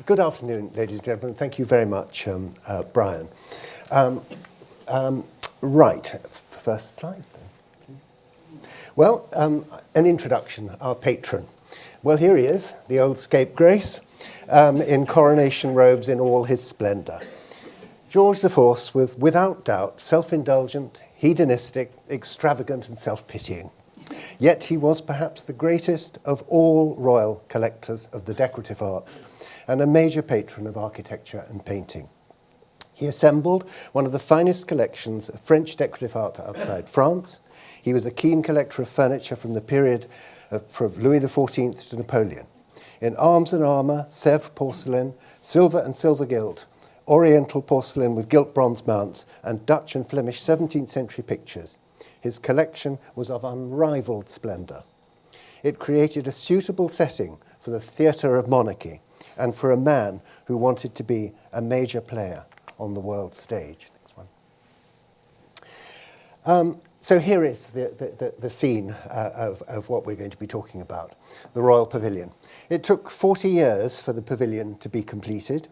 Good afternoon, ladies and gentlemen. Thank you very much, Brian. Right, first slide, please. Well, an introduction, our patron. Well, here he is, the old scapegrace, in coronation robes in all his splendour. George IV was, without doubt, self-indulgent, hedonistic, extravagant and self-pitying. Yet he was perhaps the greatest of all royal collectors of the decorative arts and a major patron of architecture and painting. He assembled one of the finest collections of French decorative art outside France. He was a keen collector of furniture from the period from Louis XIV to Napoleon. In arms and armour, Sèvres porcelain, silver and silver gilt, Oriental porcelain with gilt bronze mounts, and Dutch and Flemish 17th century pictures. His collection was of unrivalled splendour. It created a suitable setting for the theatre of monarchy and for a man who wanted to be a major player on the world stage. Next one. So here is the scene of what we're going to be talking about, the Royal Pavilion. It took 40 years for the pavilion to be completed.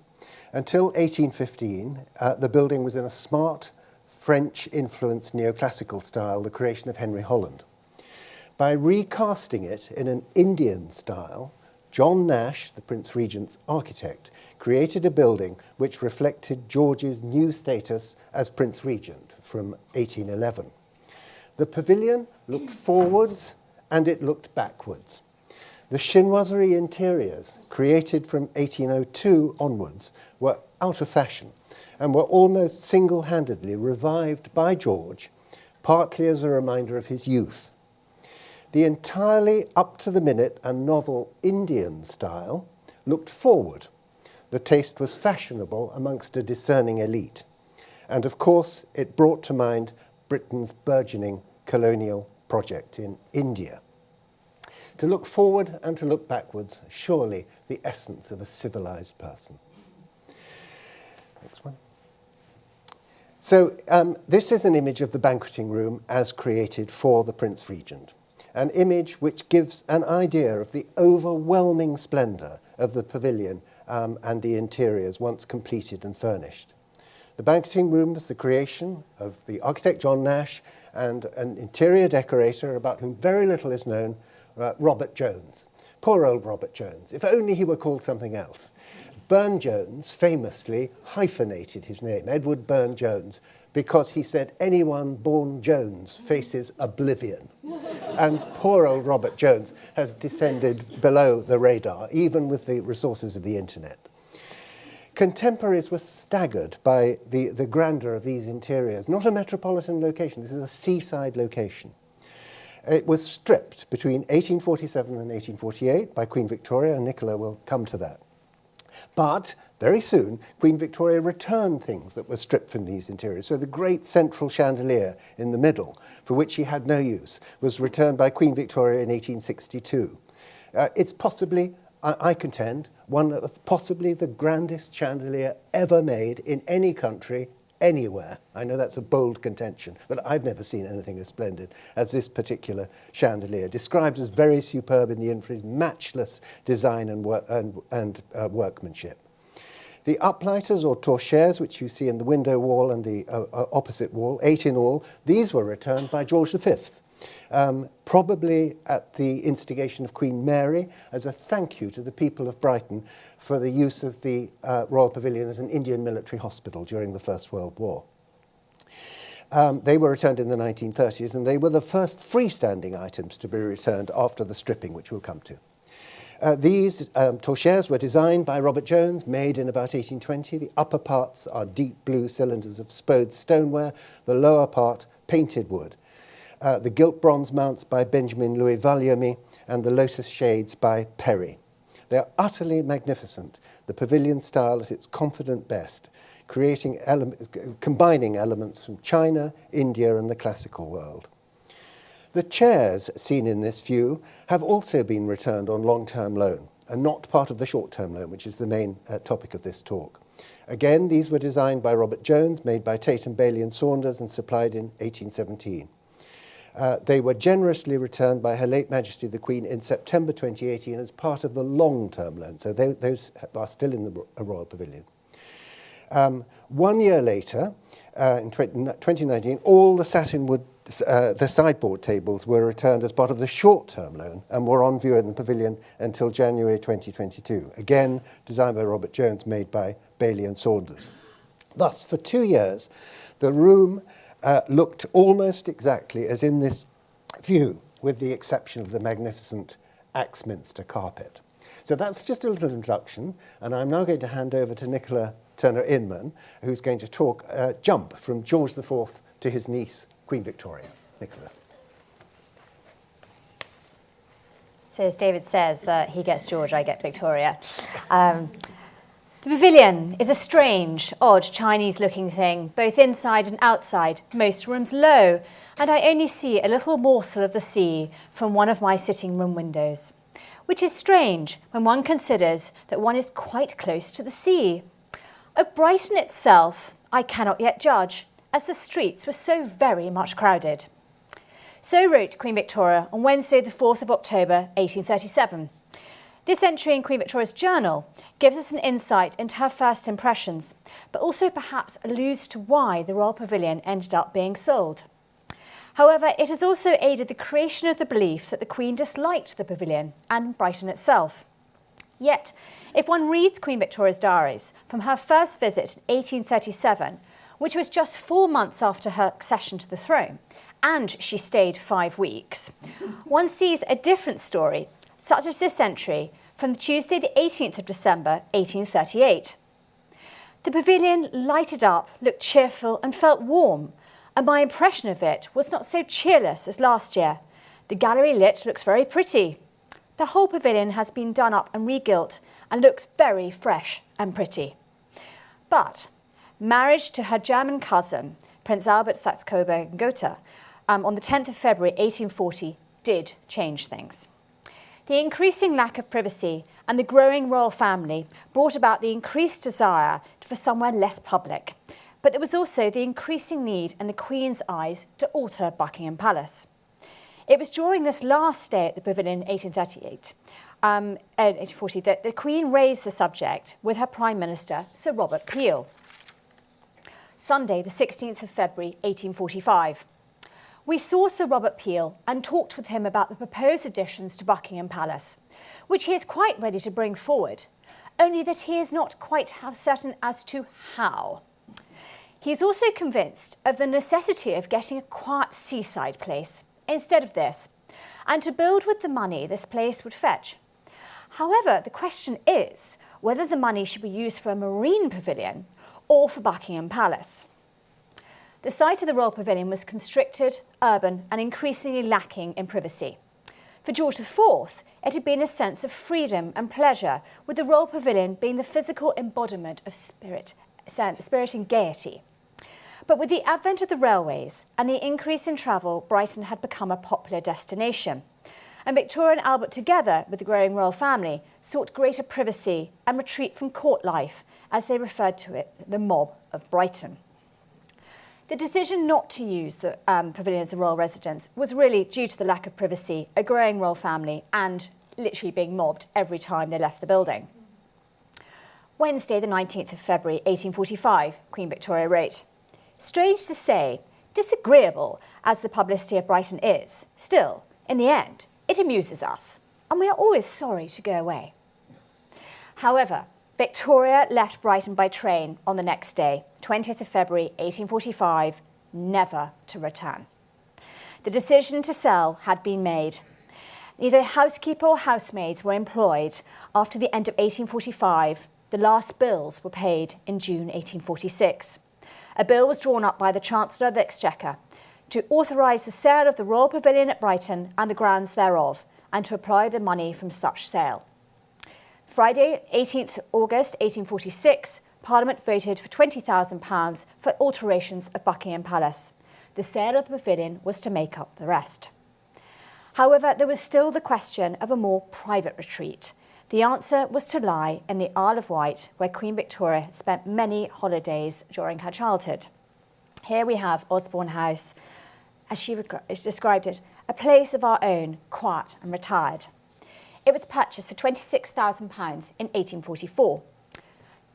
Until 1815, the building was in a smart, French-influenced neoclassical style, the creation of Henry Holland. By recasting it in an Indian style, John Nash, the Prince Regent's architect, created a building which reflected George's new status as Prince Regent from 1811. The pavilion looked forwards and it looked backwards. The chinoiserie interiors, created from 1802 onwards, were out of fashion and were almost single-handedly revived by George, partly as a reminder of his youth. The entirely up-to-the-minute and novel Indian style looked forward. The taste was fashionable amongst a discerning elite. And of course, it brought to mind Britain's burgeoning colonial project in India. To look forward and to look backwards, surely the essence of a civilized person. Next one. So this is an image of the banqueting room as created for the Prince Regent, an image which gives an idea of the overwhelming splendour of the pavilion and the interiors once completed and furnished. The banqueting room was the creation of the architect John Nash and an interior decorator about whom very little is known, Robert Jones. Poor old Robert Jones. If only he were called something else. Burne-Jones famously hyphenated his name, Edward Burne-Jones, because he said anyone born Jones faces oblivion. And poor old Robert Jones has descended below the radar, even with the resources of the internet. Contemporaries were staggered by the grandeur of these interiors. Not a metropolitan location, this is a seaside location. It was stripped between 1847 and 1848 by Queen Victoria, and Nicola will come to that. But very soon, Queen Victoria returned things that were stripped from these interiors. So the great central chandelier in the middle, for which she had no use, was returned by Queen Victoria in 1862. It's possibly, I contend, one of possibly the grandest chandelier ever made in any country, anywhere. I know that's a bold contention, but I've never seen anything as splendid as this particular chandelier, described as very superb in the infrared, matchless design and workmanship. The uplighters or torchères, which you see in the window wall and the opposite wall, 8 in all, these were returned by George V, probably at the instigation of Queen Mary as a thank you to the people of Brighton for the use of the Royal Pavilion as an Indian military hospital during the First World War. They were returned in the 1930s, and they were the first freestanding items to be returned after the stripping, which we'll come to. These torchères were designed by Robert Jones, made in about 1820. The upper parts are deep blue cylinders of Spode stoneware, the lower part painted wood. The gilt bronze mounts by Benjamin Louis Valliermy, and the lotus shades by Perry. They are utterly magnificent, the pavilion style at its confident best, combining elements from China, India, and the classical world. The chairs seen in this view have also been returned on long-term loan, and not part of the short-term loan, which is the main topic of this talk. Again, these were designed by Robert Jones, made by Tate and Bailey and Saunders, and supplied in 1817. They were generously returned by Her late Majesty the Queen in September 2018 as part of the long-term loan. So those are still in the Royal Pavilion. 1 year later, in 2019, all the satin wood, the sideboard tables were returned as part of the short-term loan and were on view in the pavilion until January 2022. Again, designed by Robert Jones, made by Bailey and Saunders. Thus, for 2 years, the room looked almost exactly as in this view, with the exception of the magnificent Axminster carpet. So that's just a little introduction, and I'm now going to hand over to Nicola Turner Inman, who's going to talk jump from George IV to his niece, Queen Victoria. Nicola. So as David says, he gets George, I get Victoria. The pavilion is a strange, odd, Chinese-looking thing, both inside and outside, most rooms low, and I only see a little morsel of the sea from one of my sitting room windows, which is strange when one considers that one is quite close to the sea. Of Brighton itself, I cannot yet judge, as the streets were so very much crowded. So wrote Queen Victoria on Wednesday the 4th of October 1837. This entry in Queen Victoria's journal gives us an insight into her first impressions, but also perhaps alludes to why the Royal Pavilion ended up being sold. However, it has also aided the creation of the belief that the Queen disliked the pavilion and Brighton itself. Yet, if one reads Queen Victoria's diaries from her first visit in 1837, which was just 4 months after her accession to the throne, and she stayed 5 weeks, one sees a different story, such as this entry from Tuesday the 18th of December 1838. The pavilion lighted up, looked cheerful and felt warm, and my impression of it was not so cheerless as last year. The gallery lit looks very pretty. The whole pavilion has been done up and regilt and looks very fresh and pretty. But marriage to her German cousin, Prince Albert Saxe-Coburg-Gotha, on the 10th of February 1840 did change things. The increasing lack of privacy and the growing royal family brought about the increased desire for somewhere less public, but there was also the increasing need in the Queen's eyes to alter Buckingham Palace. It was during this last stay at the Pavilion in 1840 that the Queen raised the subject with her Prime Minister, Sir Robert Peel. Sunday, the 16th of February 1845. We saw Sir Robert Peel and talked with him about the proposed additions to Buckingham Palace, which he is quite ready to bring forward, only that he is not quite certain as to how. He is also convinced of the necessity of getting a quiet seaside place instead of this, and to build with the money this place would fetch. However, the question is whether the money should be used for a marine pavilion or for Buckingham Palace. The site of the Royal Pavilion was constricted, urban and increasingly lacking in privacy. For George IV, it had been a sense of freedom and pleasure, with the Royal Pavilion being the physical embodiment of spirit and gaiety. But with the advent of the railways and the increase in travel, Brighton had become a popular destination. And Victoria and Albert, together with the growing royal family, sought greater privacy and retreat from court life, as they referred to it, the mob of Brighton. The decision not to use the pavilion as a royal residence was really due to the lack of privacy, a growing royal family, and literally being mobbed every time they left the building. Wednesday, the 19th of February, 1845, Queen Victoria wrote, "Strange to say, disagreeable as the publicity of Brighton is, still, in the end, it amuses us, and we are always sorry to go away." However, Victoria left Brighton by train on the next day, 20th of February 1845, never to return. The decision to sell had been made. Neither housekeeper or housemaids were employed after the end of 1845. The last bills were paid in June 1846. A bill was drawn up by the Chancellor of the Exchequer to authorise the sale of the Royal Pavilion at Brighton and the grounds thereof, and to apply the money from such sale. Friday, 18th August 1846, Parliament voted for £20,000 for alterations of Buckingham Palace. The sale of the pavilion was to make up the rest. However, there was still the question of a more private retreat. The answer was to lie in the Isle of Wight, where Queen Victoria had spent many holidays during her childhood. Here we have Osborne House, as she described it, a place of our own, quiet and retired. It was purchased for £26,000 in 1844.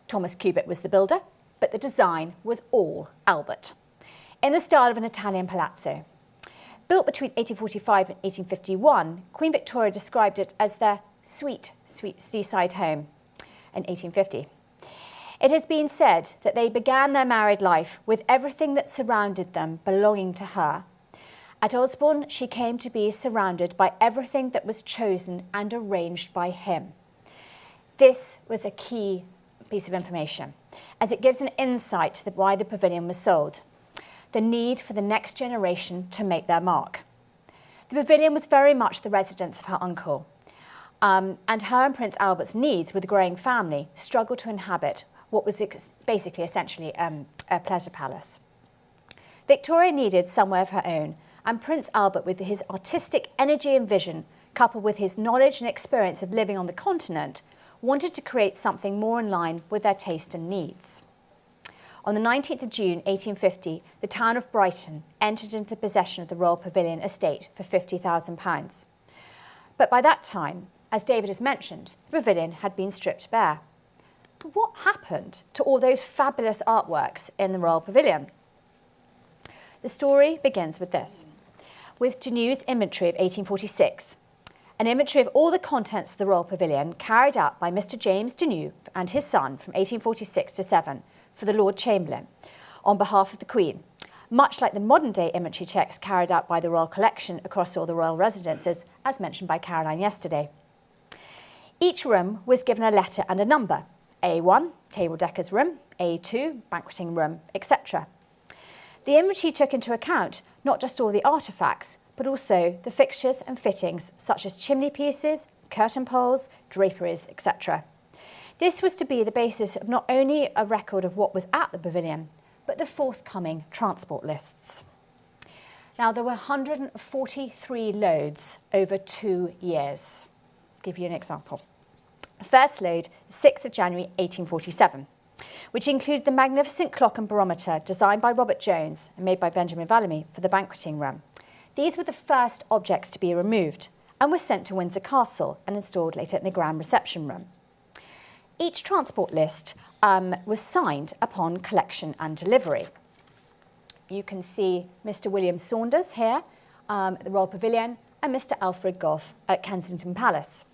Thomas Cubitt was the builder, but the design was all Albert, in the style of an Italian palazzo. Built between 1845 and 1851, Queen Victoria described it as their sweet, sweet seaside home in 1850. It has been said that they began their married life with everything that surrounded them belonging to her. At Osborne, she came to be surrounded by everything that was chosen and arranged by him. This was a key piece of information, as it gives an insight to why the pavilion was sold. The need for the next generation to make their mark. The pavilion was very much the residence of her uncle, and her and Prince Albert's needs with the growing family struggled to inhabit what was basically essentially a pleasure palace. Victoria needed somewhere of her own, and Prince Albert, with his artistic energy and vision, coupled with his knowledge and experience of living on the continent, wanted to create something more in line with their taste and needs. On the 19th of June 1850, the town of Brighton entered into possession of the Royal Pavilion estate for £50,000. But by that time, as David has mentioned, the pavilion had been stripped bare. But what happened to all those fabulous artworks in the Royal Pavilion? The story begins with this, with Janew's inventory of 1846, an inventory of all the contents of the Royal Pavilion carried out by Mr. James Denew and his son from 1846 to 7 for the Lord Chamberlain on behalf of the Queen, much like the modern-day inventory checks carried out by the Royal Collection across all the royal residences, as mentioned by Caroline yesterday. Each room was given a letter and a number: A1, table deckers room; A2, banqueting room, etc. The inventory took into account not just all the artefacts, but also the fixtures and fittings such as chimney pieces, curtain poles, draperies, etc. This was to be the basis of not only a record of what was at the pavilion, but the forthcoming transport lists. Now, there were 143 loads over 2 years. I'll give you an example. The first load, 6th of January 1847, which included the magnificent clock and barometer designed by Robert Jones and made by Benjamin Vallamy for the banqueting room. These were the first objects to be removed and were sent to Windsor Castle and installed later in the grand reception room. Each transport list was signed upon collection and delivery. You can see Mr. William Saunders here at the Royal Pavilion and Mr. Alfred Gough at Kensington Palace.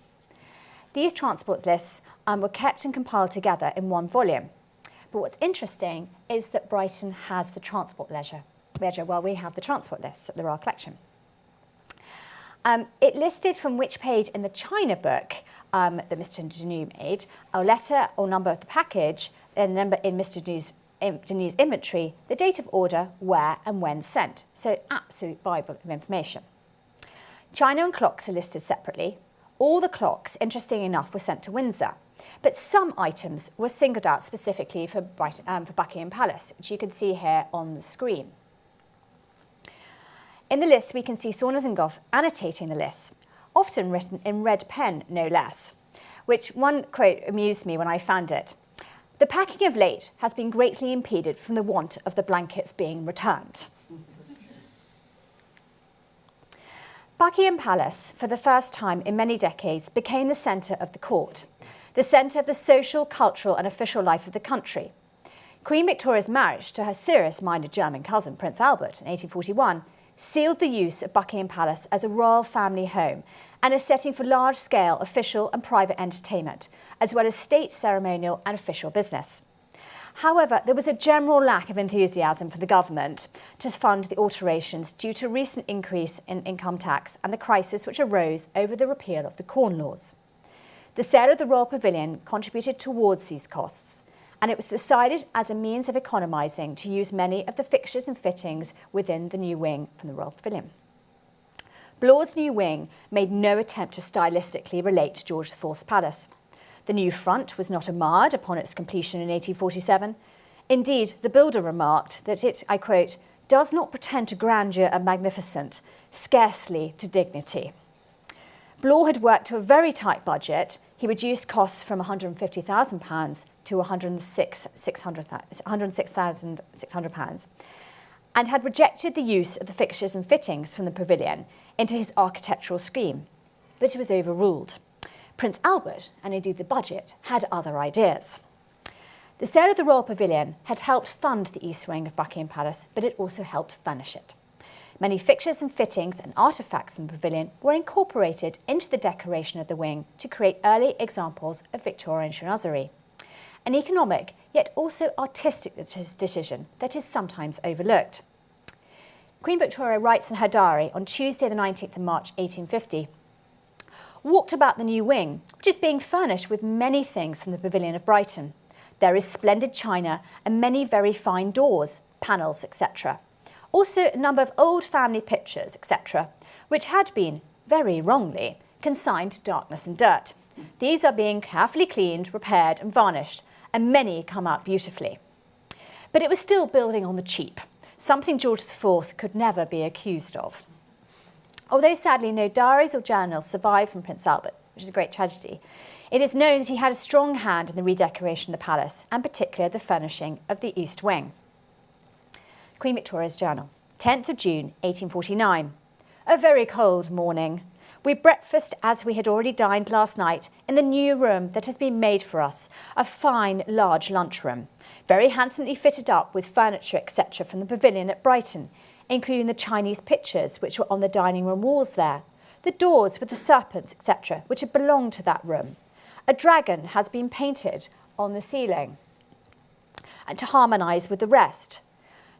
These transport lists were kept and compiled together in one volume. But what's interesting is that Brighton has the transport ledger, while we have the transport lists at the Royal Collection. It listed from which page in the China book that Mr. Denew made, a letter or number of the package, and number in Mr. Denew's inventory, the date of order, where and when sent. So absolute Bible of information. China and clocks are listed separately. All the clocks, interesting enough, were sent to Windsor, but some items were singled out specifically for Buckingham Palace, which you can see here on the screen. In the list, we can see Saunders and Gough annotating the list, often written in red pen, no less, which one quote amused me when I found it. "The packing of late has been greatly impeded from the want of the blankets being returned." Buckingham Palace, for the first time in many decades, became the centre of the court, the centre of the social, cultural and official life of the country. Queen Victoria's marriage to her serious-minded German cousin, Prince Albert, in 1841, sealed the use of Buckingham Palace as a royal family home and a setting for large-scale official and private entertainment, as well as state ceremonial and official business. However, there was a general lack of enthusiasm for the government to fund the alterations due to a recent increase in income tax and the crisis which arose over the repeal of the Corn Laws. The sale of the Royal Pavilion contributed towards these costs, and it was decided as a means of economising to use many of the fixtures and fittings within the new wing from the Royal Pavilion. Blaw's new wing made no attempt to stylistically relate to George IV's palace. The new front was not admired upon its completion in 1847. Indeed, the builder remarked that it, I quote, "does not pretend to grandeur and magnificence, scarcely to dignity." Blaw had worked to a very tight budget. He reduced costs from £150,000 to £106,600. and had rejected the use of the fixtures and fittings from the pavilion into his architectural scheme, but it was overruled. Prince Albert, and indeed the budget, had other ideas. The sale of the Royal Pavilion had helped fund the east wing of Buckingham Palace, but it also helped furnish it. Many fixtures and fittings and artefacts in the pavilion were incorporated into the decoration of the wing to create early examples of Victorian chinoiserie. An economic, yet also artistic decision that is sometimes overlooked. Queen Victoria writes in her diary on Tuesday the 19th of March 1850, "Walked about the new wing, which is being furnished with many things from the pavilion of Brighton. There is splendid china and many very fine doors, panels, etc. Also a number of old family pictures, etc., which had been, very wrongly, consigned to darkness and dirt. These are being carefully cleaned, repaired and varnished, and many come out beautifully." But it was still building on the cheap, something George IV could never be accused of. Although sadly no diaries or journals survive from Prince Albert, which is a great tragedy, it is known that he had a strong hand in the redecoration of the palace, and particularly the furnishing of the east wing. Queen Victoria's Journal, 10th of June 1849. "A very cold morning. We breakfast as we had already dined last night in the new room that has been made for us, a fine large lunchroom, very handsomely fitted up with furniture etc. from the pavilion at Brighton, including the Chinese pictures which were on the dining room walls there, the doors with the serpents etc. which had belonged to that room. A dragon has been painted on the ceiling and to harmonise with the rest.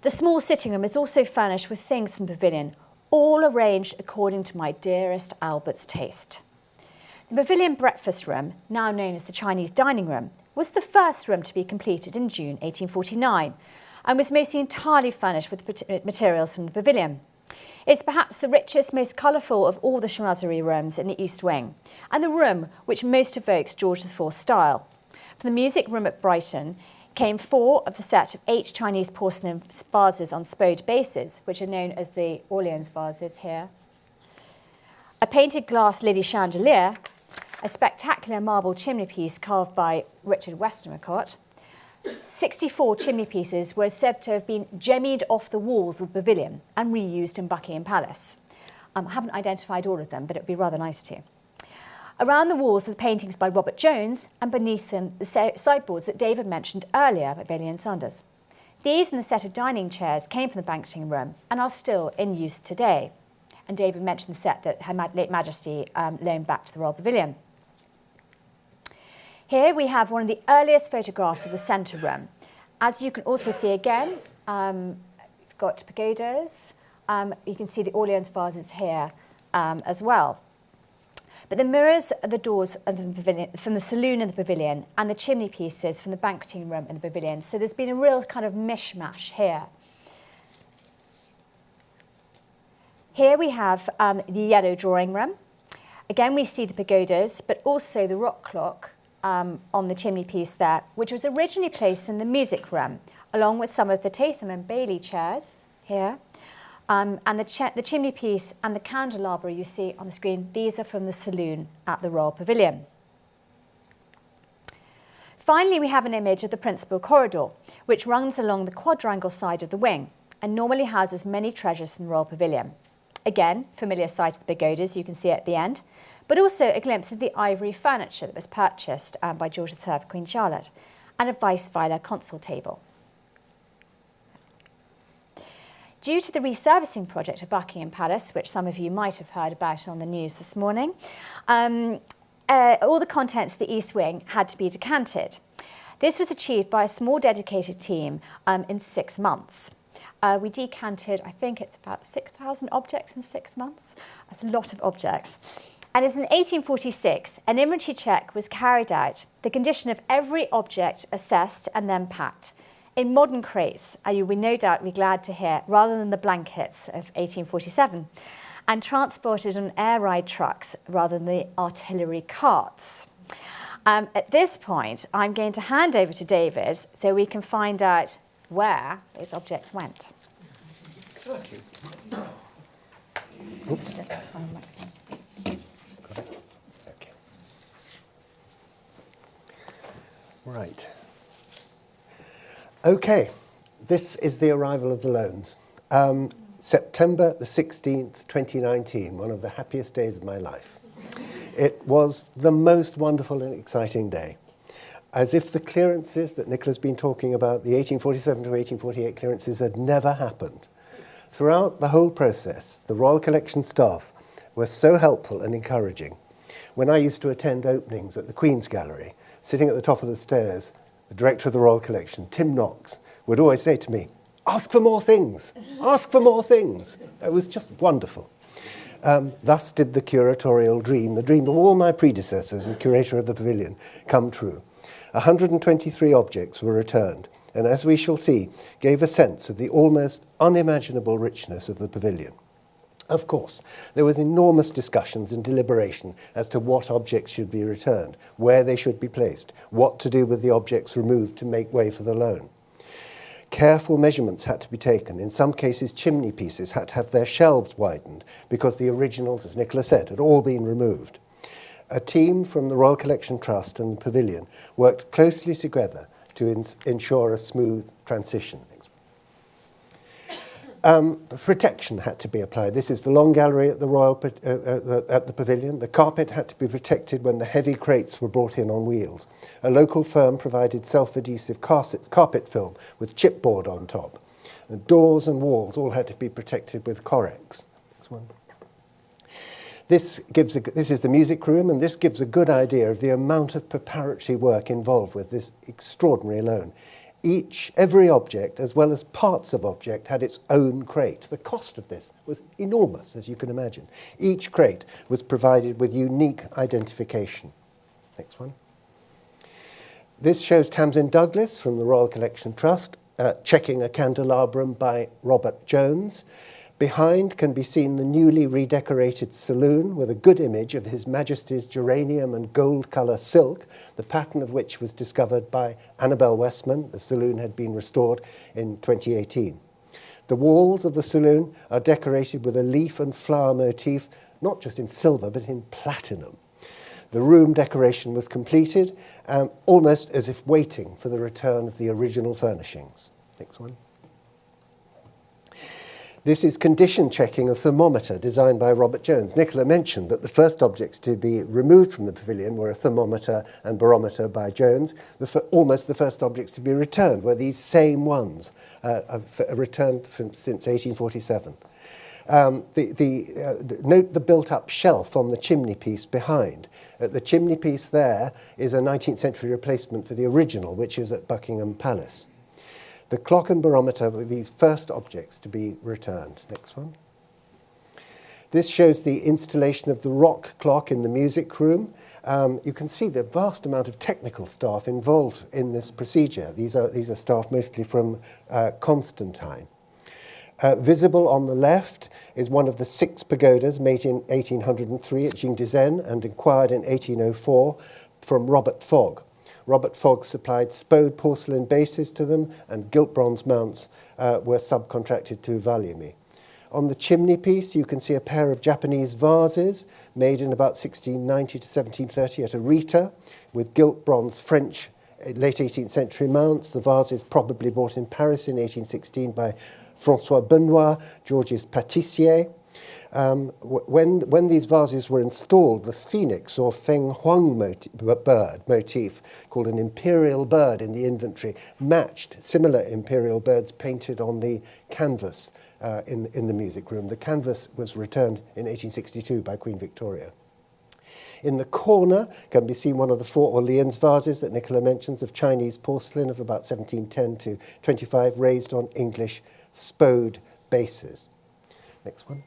The small sitting room is also furnished with things from the pavilion, all arranged according to my dearest Albert's taste. The pavilion breakfast room, now known as the Chinese dining room, was the first room to be completed in June 1849 and was mostly entirely furnished with materials from the pavilion. It's perhaps the richest, most colourful of all the chinoiserie rooms in the East Wing, and the room which most evokes George IV's style. From the music room at Brighton came 4 of the set of 8 Chinese porcelain vases on spode bases, which are known as the Orleans vases here, a painted glass lily chandelier, a spectacular marble chimneypiece carved by Richard Westmacott. 64 chimney pieces were said to have been jemmied off the walls of the pavilion and reused in Buckingham Palace. I haven't identified all of them, but it would be rather nice to. Around the walls are the paintings by Robert Jones, and beneath them the sideboards that David mentioned earlier by Bailey and Saunders. These and the set of dining chairs came from the banqueting room and are still in use today. And David mentioned the set that Her late Majesty loaned back to the Royal Pavilion. Here we have one of the earliest photographs of the centre room. As you can also see again, we've got pagodas. You can see the Orleans vases here as well. But the mirrors are the doors of the pavilion, from the saloon and the pavilion, and the chimney pieces from the banqueting room and the pavilion. So there's been a real kind of mishmash here. Here we have the yellow drawing room. Again, we see the pagodas, but also the rock clock on the chimney piece there, which was originally placed in the music room, along with some of the Tatham and Bailey chairs here. And the chimney piece and the candelabra you see on the screen, these are from the saloon at the Royal Pavilion. Finally, we have an image of the principal corridor, which runs along the quadrangle side of the wing and normally houses many treasures in the Royal Pavilion. Again, familiar sight of the pagodas you can see at the end, but also a glimpse of the ivory furniture that was purchased by George III, Queen Charlotte, and a Vice-Vilar console table. Due to the resurfacing project of Buckingham Palace, which some of you might have heard about on the news this morning, all the contents of the East Wing had to be decanted. This was achieved by a small dedicated team in 6 months. We decanted, I think it's about 6,000 objects in 6 months. That's a lot of objects. And as in 1846, an inventory check was carried out, the condition of every object assessed and then packed in modern crates, you will no doubt be glad to hear, rather than the blankets of 1847, and transported on air ride trucks rather than the artillery carts. At this point, I'm going to hand over to David so we can find out where those objects went. Thank you. Oops. Got it? Okay. Right. Okay, this is the arrival of the loans. September the 16th, 2019, one of the happiest days of my life. It was the most wonderful and exciting day. As if the clearances that Nicola's been talking about, the 1847 to 1848 clearances, had never happened. Throughout the whole process, the Royal Collection staff were so helpful and encouraging. When I used to attend openings at the Queen's Gallery, sitting at the top of the stairs, the director of the Royal Collection, Tim Knox, would always say to me, "Ask for more things, ask for more things." It was just wonderful. Thus did the curatorial dream, the dream of all my predecessors as curator of the pavilion, come true. 123 objects were returned, and as we shall see, gave a sense of the almost unimaginable richness of the pavilion. Of course, there was enormous discussions and deliberation as to what objects should be returned, where they should be placed, what to do with the objects removed to make way for the loan. Careful measurements had to be taken. In some cases, chimney pieces had to have their shelves widened because the originals, as Nicola said, had all been removed. A team from the Royal Collection Trust and the Pavilion worked closely together to ensure a smooth transition. Protection had to be applied. This is the long gallery at the at the Pavilion. The carpet had to be protected when the heavy crates were brought in on wheels. A local firm provided self-adhesive carpet film with chipboard on top. The doors and walls all had to be protected with Corex. Next one. This is the music room, and this gives a good idea of the amount of preparatory work involved with this extraordinary loan. Every object, as well as parts of object, had its own crate. The cost of this was enormous, as you can imagine. Each crate was provided with unique identification. Next one. This shows Tamsin Douglas from the Royal Collection Trust checking a candelabrum by Robert Jones. Behind can be seen the newly redecorated saloon with a good image of His Majesty's geranium and gold colour silk, the pattern of which was discovered by Annabel Westman. The saloon had been restored in 2018. The walls of the saloon are decorated with a leaf and flower motif, not just in silver, but in platinum. The room decoration was completed, almost as if waiting for the return of the original furnishings. Next one. This is condition checking a thermometer designed by Robert Jones. Nicola mentioned that the first objects to be removed from the pavilion were a thermometer and barometer by Jones. Almost the first objects to be returned were these same ones, returned since 1847. Note the built-up shelf on the chimney piece behind. The chimney piece there is a 19th century replacement for the original, which is at Buckingham Palace. The clock and barometer were these first objects to be returned. Next one. This shows the installation of the rock clock in the music room. You can see the vast amount of technical staff involved in this procedure. These are staff mostly from Constantine. Visible on the left is one of the 6 pagodas made in 1803 at Jing-Dizen and acquired in 1804 from Robert Fogg. Robert Fogg supplied Spode porcelain bases to them, and gilt bronze mounts were subcontracted to Valumi. On the chimney piece, you can see a pair of Japanese vases made in about 1690 to 1730 at Arita, with gilt bronze French late 18th century mounts. The vases probably bought in Paris in 1816 by François Benoit, Georges Patissier. When these vases were installed, the phoenix or Feng Huang bird motif, called an imperial bird in the inventory, matched similar imperial birds painted on the canvas in the music room. The canvas was returned in 1862 by Queen Victoria. In the corner can be seen one of the 4 Orleans vases that Nicola mentions of Chinese porcelain of about 1710 to 25, raised on English Spode bases. Next one.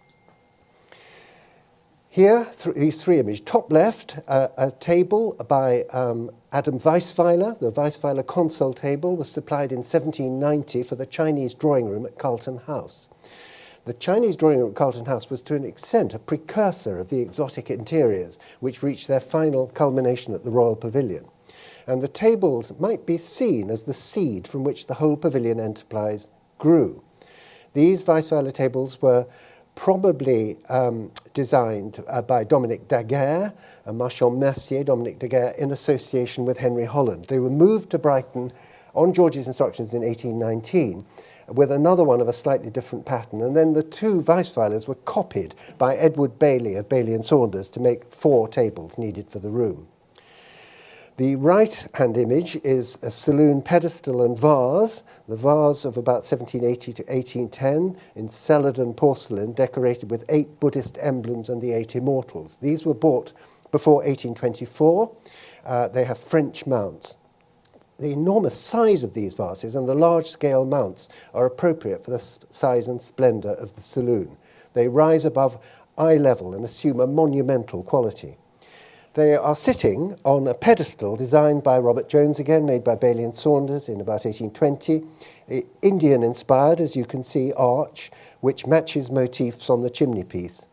Here, these 3 images. Top left, a table by Adam Weisweiler. The Weisweiler console table was supplied in 1790 for the Chinese drawing room at Carlton House. The Chinese drawing room at Carlton House was to an extent a precursor of the exotic interiors, which reached their final culmination at the Royal Pavilion. And the tables might be seen as the seed from which the whole pavilion enterprise grew. These Weisweiler tables were probably designed by Dominique Daguerre, a Marchand Mercier, Dominique Daguerre, in association with Henry Holland. They were moved to Brighton on George's instructions in 1819, with another one of a slightly different pattern. And then the two vice filers were copied by Edward Bailey of Bailey and Saunders to make 4 tables needed for the room. The right-hand image is a saloon pedestal and vase, the vase of about 1780 to 1810 in celadon porcelain, decorated with 8 Buddhist emblems and the 8 immortals. These were bought before 1824. They have French mounts. The enormous size of these vases and the large-scale mounts are appropriate for the size and splendour of the saloon. They rise above eye level and assume a monumental quality. They are sitting on a pedestal designed by Robert Jones again, made by Bailey and Saunders in about 1820. Indian-inspired, as you can see, arch, which matches motifs on the chimney-piece.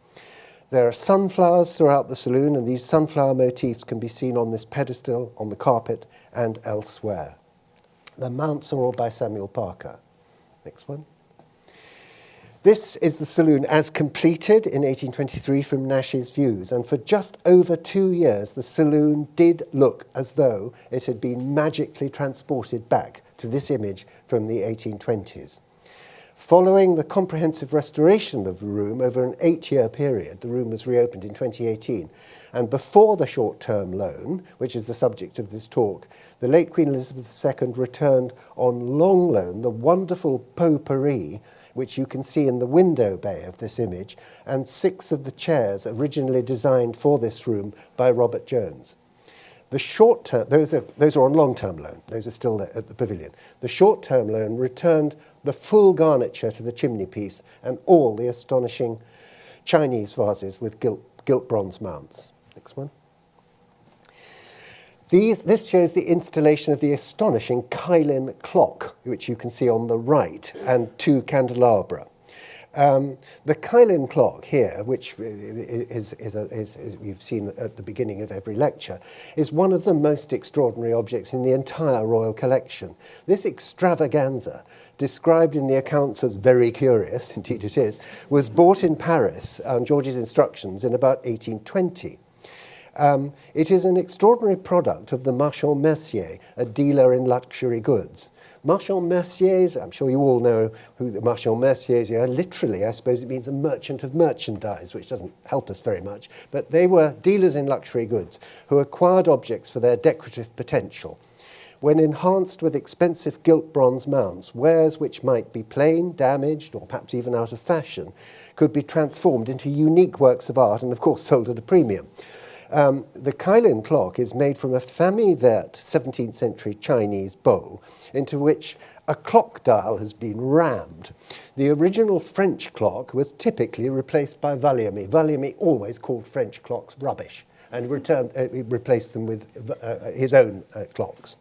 There are sunflowers throughout the saloon, and these sunflower motifs can be seen on this pedestal, on the carpet, and elsewhere. The mounts are all by Samuel Parker. Next one. This is the saloon as completed in 1823 from Nash's views, and for just over 2 years the saloon did look as though it had been magically transported back to this image from the 1820s. Following the comprehensive restoration of the room over an 8-year period, the room was reopened in 2018, and before the short-term loan, which is the subject of this talk, the late Queen Elizabeth II returned on long loan the wonderful potpourri, which you can see in the window bay of this image, and 6 of the chairs originally designed for this room by Robert Jones. The short-term, those are on long-term loan. Those are still there at the pavilion. The short-term loan returned the full garniture to the chimney-piece and all the astonishing Chinese vases with gilt bronze mounts. Next one. This shows the installation of the astonishing Kailin clock, which you can see on the right, and 2 candelabra. The Kailin clock here, which is you've seen at the beginning of every lecture, is one of the most extraordinary objects in the entire royal collection. This extravaganza, described in the accounts as very curious, indeed it is, was bought in Paris on George's instructions in about 1820. It is an extraordinary product of the Marchand Mercier, a dealer in luxury goods. Marchand Merciers, I'm sure you all know who the Marchand Merciers are. Literally, I suppose it means a merchant of merchandise, which doesn't help us very much. But they were dealers in luxury goods who acquired objects for their decorative potential. When enhanced with expensive gilt bronze mounts, wares which might be plain, damaged, or perhaps even out of fashion, could be transformed into unique works of art and, of course, sold at a premium. The Kailin clock is made from a famille verte 17th century Chinese bowl into which a clock dial has been rammed. The original French clock was typically replaced by Vallierme. Vallierme always called French clocks rubbish and replaced them with his own clocks.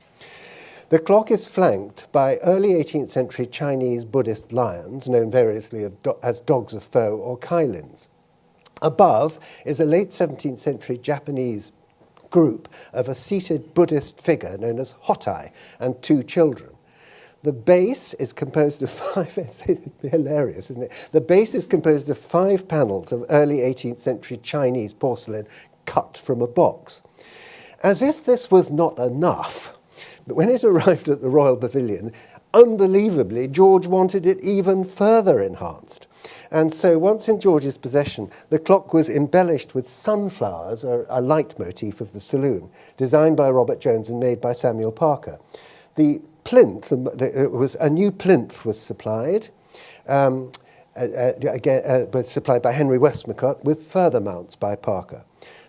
The clock is flanked by early 18th century Chinese Buddhist lions, known variously as dogs of Fo or Kailins. Above is a late 17th century Japanese group of a seated Buddhist figure known as Hotai and 2 children. The base is composed of 5, it's hilarious, isn't it? The base is composed of 5 panels of early 18th century Chinese porcelain cut from a box. As if this was not enough, but when it arrived at the Royal Pavilion, unbelievably, George wanted it even further enhanced. And so once in George's possession, the clock was embellished with sunflowers, or a leitmotif of the saloon, designed by Robert Jones and made by Samuel Parker. The plinth, a new plinth was supplied, supplied by Henry Westmacott, with further mounts by Parker.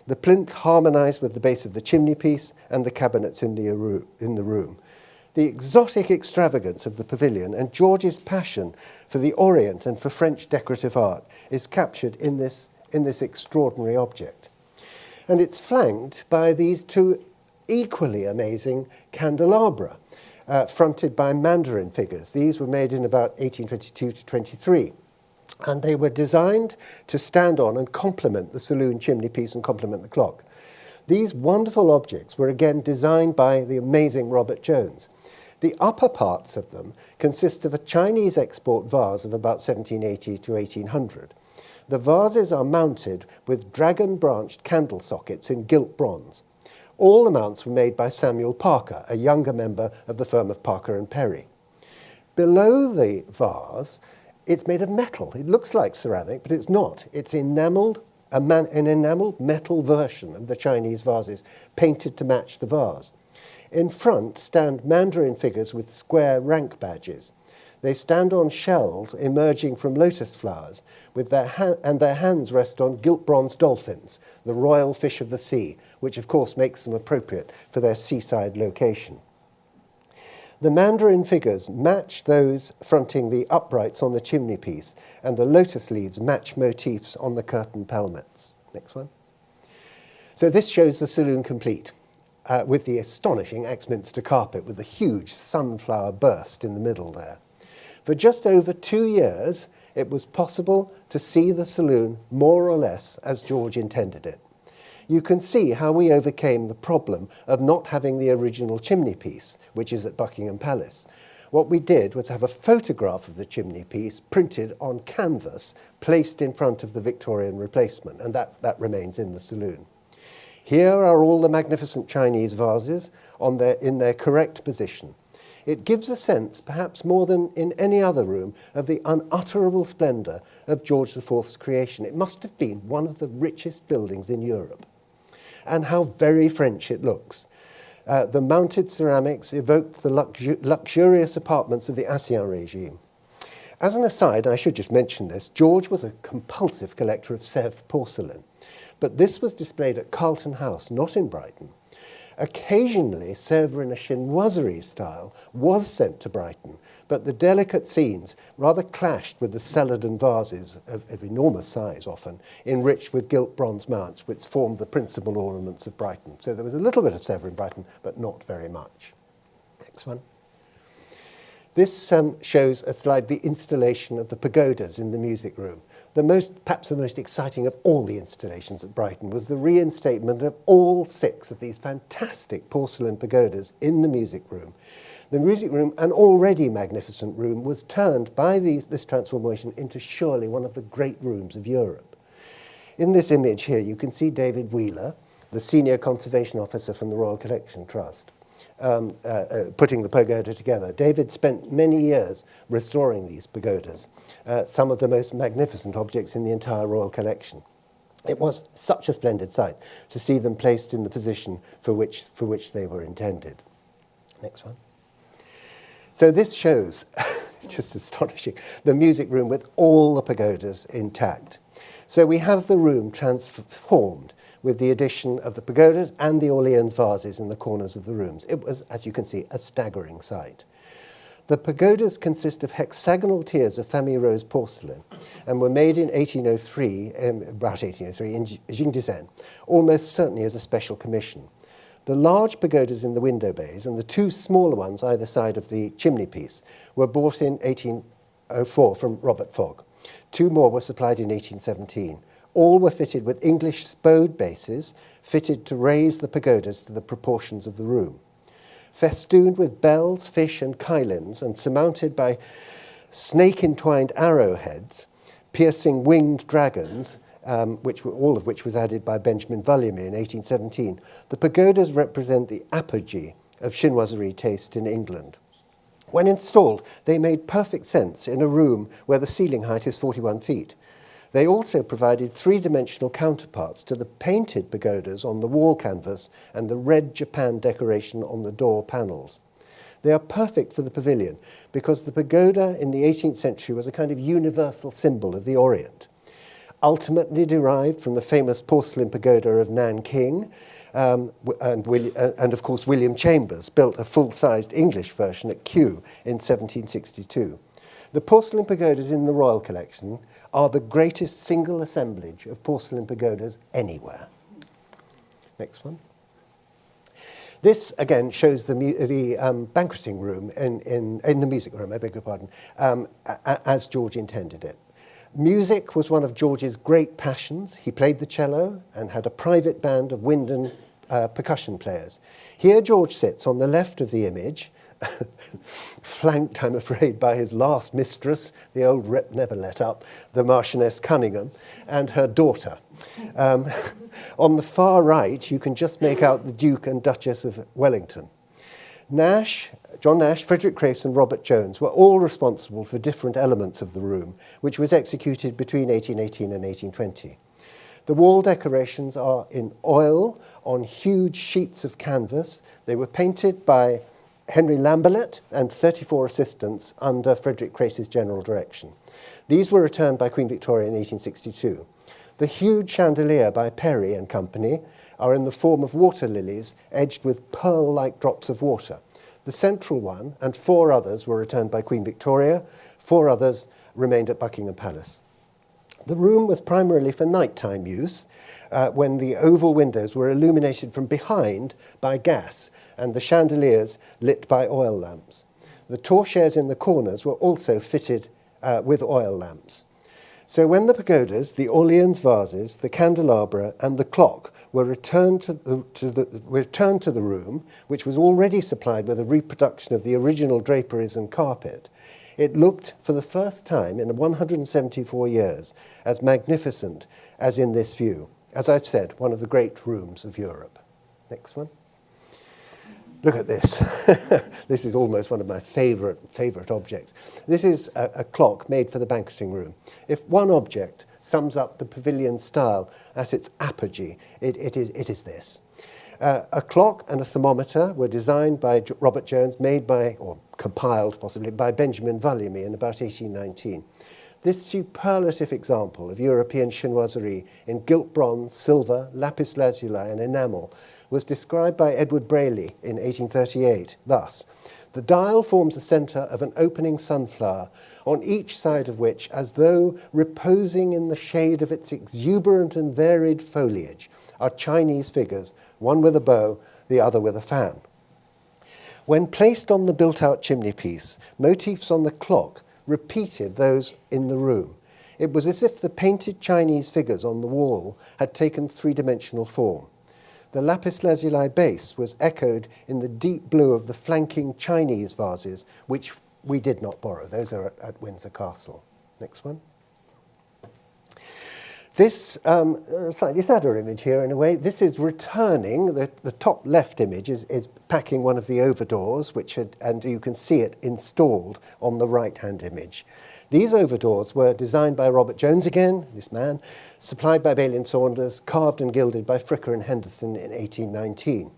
The plinth harmonised with the base of the chimney-piece and the cabinets in the room. The exotic extravagance of the pavilion and George's passion for the Orient and for French decorative art is captured in this extraordinary object. And it's flanked by these 2 equally amazing candelabra, fronted by Mandarin figures. These were made in about 1822 to 23. And they were designed to stand on and complement the saloon chimney-piece and complement the clock. These wonderful objects were again designed by the amazing Robert Jones. The upper parts of them consist of a Chinese export vase of about 1780 to 1800. The vases are mounted with dragon-branched candle sockets in gilt bronze. All the mounts were made by Samuel Parker, a younger member of the firm of Parker and Perry. Below the vase, it's made of metal. It looks like ceramic, but it's not. It's enamelled, an enamelled metal version of the Chinese vases, painted to match the vase. In front stand Mandarin figures with square rank badges. They stand on shells emerging from lotus flowers, with their hands rest on gilt bronze dolphins, the royal fish of the sea, which of course makes them appropriate for their seaside location. The Mandarin figures match those fronting the uprights on the chimney piece, and the lotus leaves match motifs on the curtain pelmets. Next one. So this shows the saloon complete, with the astonishing Axminster carpet with the huge sunflower burst in the middle there. For just over 2 years, it was possible to see the saloon more or less as George intended it. You can see how we overcame the problem of not having the original chimney piece, which is at Buckingham Palace. What we did was have a photograph of the chimney piece printed on canvas, placed in front of the Victorian replacement, and that remains in the saloon. Here are all the magnificent Chinese vases in their correct position. It gives a sense, perhaps more than in any other room, of the unutterable splendour of George IV's creation. It must have been one of the richest buildings in Europe. And how very French it looks. The mounted ceramics evoked the luxurious apartments of the Ancien regime. As an aside, I should just mention this, George was a compulsive collector of Sèvres porcelain, but this was displayed at Carlton House, not in Brighton. Occasionally, Sèvres in a chinoiserie style was sent to Brighton, but the delicate scenes rather clashed with the celadon vases of enormous size often, enriched with gilt bronze mounts, which formed the principal ornaments of Brighton. So there was a little bit of Sèvres in Brighton, but not very much. Next one. This shows a slide, the installation of the pagodas in the music room. Perhaps the most exciting of all the installations at Brighton was the reinstatement of all 6 of these fantastic porcelain pagodas in the music room. The music room, an already magnificent room, was turned by this transformation into surely one of the great rooms of Europe. In this image here, you can see David Wheeler, the senior conservation officer from the Royal Collection Trust, putting the pagoda together. David spent many years restoring these pagodas, some of the most magnificent objects in the entire Royal Collection. It was such a splendid sight to see them placed in the position for which they were intended. Next one. So this shows, just astonishing, the music room with all the pagodas intact. So we have the room transformed with the addition of the pagodas and the Orleans vases in the corners of the rooms. It was, as you can see, a staggering sight. The pagodas consist of hexagonal tiers of famille rose porcelain and were made in 1803, about 1803, in Jingdezhen, almost certainly as a special commission. The large pagodas in the window bays and the 2 smaller ones either side of the chimney piece were bought in 1804 from Robert Fogg. 2 more were supplied in 1817. All were fitted with English spode bases, fitted to raise the pagodas to the proportions of the room. Festooned with bells, fish and kylins, and surmounted by snake-entwined arrowheads, piercing winged dragons, all of which was added by Benjamin Vulliamy in 1817, the pagodas represent the apogee of chinoiserie taste in England. When installed, they made perfect sense in a room where the ceiling height is 41 feet. They also provided 3-dimensional counterparts to the painted pagodas on the wall canvas and the red Japan decoration on the door panels. They are perfect for the pavilion because the pagoda in the 18th century was a kind of universal symbol of the Orient. Ultimately derived from the famous porcelain pagoda of Nanking, and of course William Chambers built a full-sized English version at Kew in 1762. The porcelain pagodas in the Royal Collection are the greatest single assemblage of porcelain pagodas anywhere. Next one. This, again, shows the banqueting room in the music room, I beg your pardon, as George intended it. Music was one of George's great passions. He played the cello and had a private band of wind and percussion players. Here George sits on the left of the image, flanked, I'm afraid, by his last mistress, the old rep never let up, the Marchioness Cunningham, and her daughter. On the far right, you can just make out the Duke and Duchess of Wellington. John Nash, Frederick Crace and Robert Jones were all responsible for different elements of the room, which was executed between 1818 and 1820. The wall decorations are in oil on huge sheets of canvas. They were painted by Henry Lamberlet and 34 assistants under Frederick Crace's general direction. These were returned by Queen Victoria in 1862. The huge chandelier by Perry and Company are in the form of water lilies edged with pearl-like drops of water. The central one and 4 others were returned by Queen Victoria. 4 others remained at Buckingham Palace. The room was primarily for nighttime use, when the oval windows were illuminated from behind by gas and the chandeliers lit by oil lamps. The torches in the corners were also fitted with oil lamps. So when the pagodas, the Orleans vases, the candelabra and the clock were returned to the room, which was already supplied with a reproduction of the original draperies and carpet, it looked for the first time in 174 years as magnificent as in this view. As I've said, one of the great rooms of Europe. Next one. Look at this. This is almost one of my favourite objects. This is a clock made for the banqueting room. If one object sums up the pavilion style at its apogee, it is this. A clock and a thermometer were designed by Robert Jones, made by, or compiled possibly, by Benjamin Vulliamy in about 1819. This superlative example of European chinoiserie in gilt bronze, silver, lapis lazuli and enamel was described by Edward Brayley in 1838 thus: "The dial forms the centre of an opening sunflower, on each side of which, as though reposing in the shade of its exuberant and varied foliage, are Chinese figures, one with a bow, the other with a fan." When placed on the built-out chimney-piece, motifs on the clock repeated those in the room. It was as if the painted Chinese figures on the wall had taken three-dimensional form. The lapis lazuli base was echoed in the deep blue of the flanking Chinese vases, which we did not borrow. Those are at Windsor Castle. Next one. This slightly sadder image here in a way, this is returning, the top left image is packing one of the overdoors, and you can see it installed on the right-hand image. These overdoors were designed by Robert Jones again, this man, supplied by Bailey and Saunders, carved and gilded by Fricker and Henderson in 1819.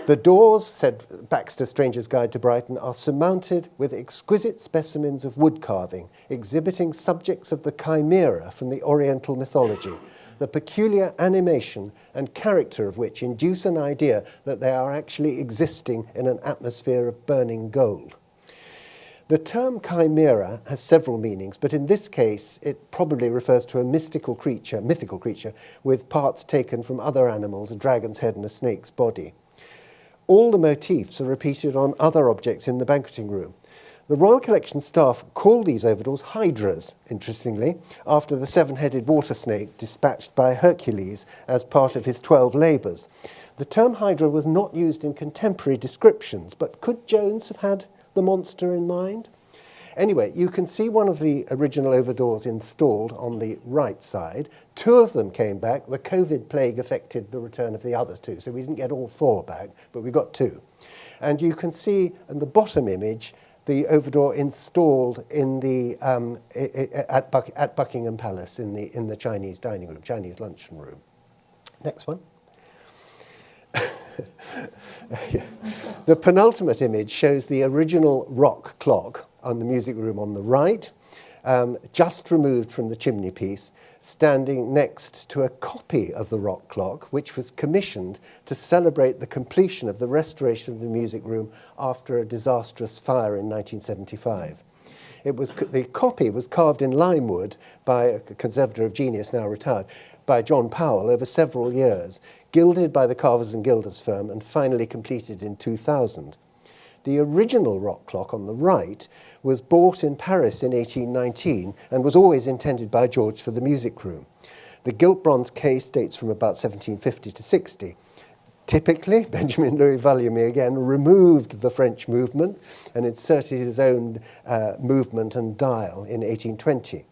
The doors, said Baxter's Stranger's Guide to Brighton, are surmounted with exquisite specimens of wood carving, exhibiting subjects of the chimera from the Oriental mythology, the peculiar animation and character of which induce an idea that they are actually existing in an atmosphere of burning gold. The term chimera has several meanings, but in this case it probably refers to a mythical creature with parts taken from other animals, a dragon's head and a snake's body. All the motifs are repeated on other objects in the banqueting room. The Royal Collection staff call these overdoors hydras, interestingly, after the 7-headed water snake dispatched by Hercules as part of his 12 labours. The term hydra was not used in contemporary descriptions, but could Jones have had the monster in mind? Anyway, you can see one of the original overdoors installed on the right side. 2 of them came back. The COVID plague affected the return of the other 2, so we didn't get all 4 back, but we got 2. And you can see in the bottom image the overdoor installed in the at Buckingham Palace in the Chinese dining room, Chinese luncheon room. Next one. Yeah. The penultimate image shows the original rock clock on the music room on the right, just removed from the chimney piece, standing next to a copy of the rock clock, which was commissioned to celebrate the completion of the restoration of the music room after a disastrous fire in 1975. The copy was carved in lime wood by a conservator of genius, now retired, by John Powell over several years, gilded by the Carvers and Gilders firm and finally completed in 2000. The original rock clock on the right was bought in Paris in 1819 and was always intended by George for the music room. The gilt bronze case dates from about 1750 to 60. Typically, Benjamin Louis Vulliamy again removed the French movement and inserted his own movement and dial in 1820.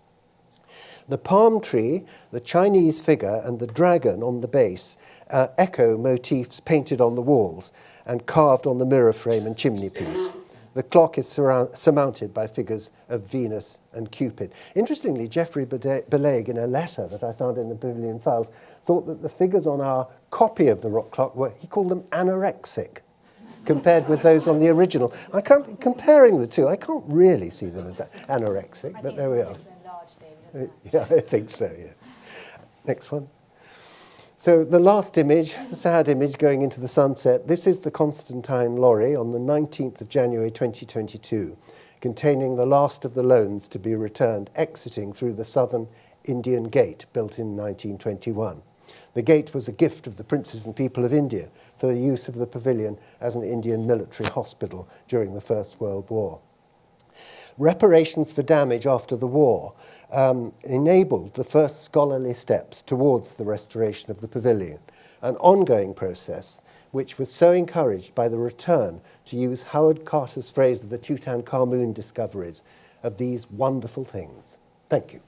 The palm tree, the Chinese figure, and the dragon on the base echo motifs painted on the walls and carved on the mirror frame and chimney piece. The clock is surmounted by figures of Venus and Cupid. Interestingly, Geoffrey Beleg, in a letter that I found in the Pavilion files, thought that the figures on our copy of the rock clock were, he called them anorexic, compared with those on the original. Comparing the two, I can't really see them as anorexic, but there we are. Yeah, I think so, yes. Next one. So the last image, the sad image going into the sunset, this is the Constantine lorry on the 19th of January 2022, containing the last of the loans to be returned, exiting through the southern Indian Gate, built in 1921. The gate was a gift of the princes and people of India for the use of the pavilion as an Indian military hospital during the First World War. Reparations for damage after the war enabled the first scholarly steps towards the restoration of the pavilion, an ongoing process which was so encouraged by the return, to use Howard Carter's phrase of the Tutankhamun discoveries, of these wonderful things. Thank you.